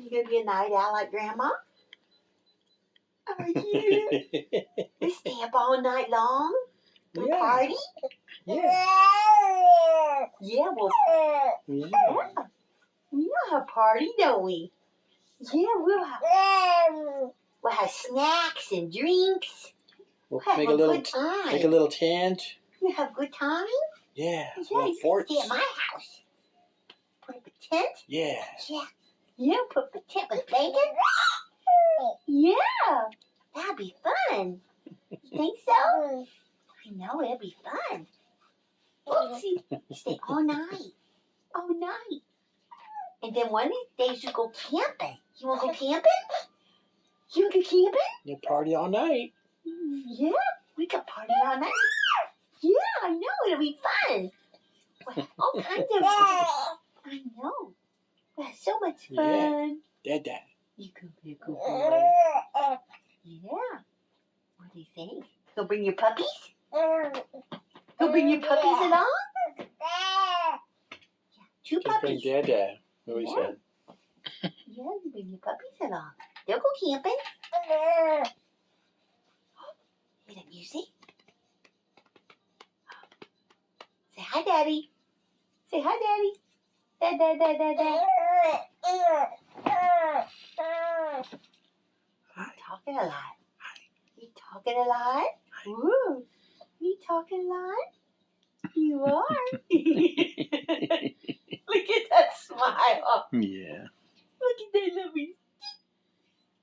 You gonna be a night owl like Grandma? Are you? You stay up all night long? And party? Yeah. Yeah, well, Yeah. we'll have a party, don't we? Yeah, we'll have snacks and drinks. We'll We'll have make a a little good time. make a little tent. You have a good time? Yeah. Yeah, Little you forts. can stay at my house. Put up a tent? Yeah. Yeah. Yeah, put up a tent with bacon? Yeah. That'd be fun. You think so? I know, it'll be fun. Oopsie. Stay all night. All night. And then one of these days you go camping. You want to go camping? You want to go camping? You party all night. Yeah, we could party all night. Yeah, I know, it'll be fun. We'll have all kinds of I know. We'll have so much fun. Yeah. Dad. You could be a good boy. Yeah. What do you think? Go bring your puppies? Go bring your puppies along? Yeah, two Just bring puppies. Dad. What we said. Yeah, you bring your puppies along. They'll go camping. Hear that music? Say hi, Daddy. Say hi, Daddy. Dad, dad, dad, dad, dad. Hi. Talking a lot. You talking a lot? Woo. You talking a lot? You are. Look at that smile. Yeah. Look at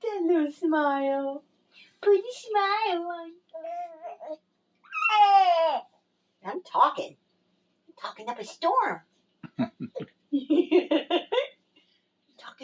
that little smile. Pretty smile on. I'm talking. I'm talking up a storm.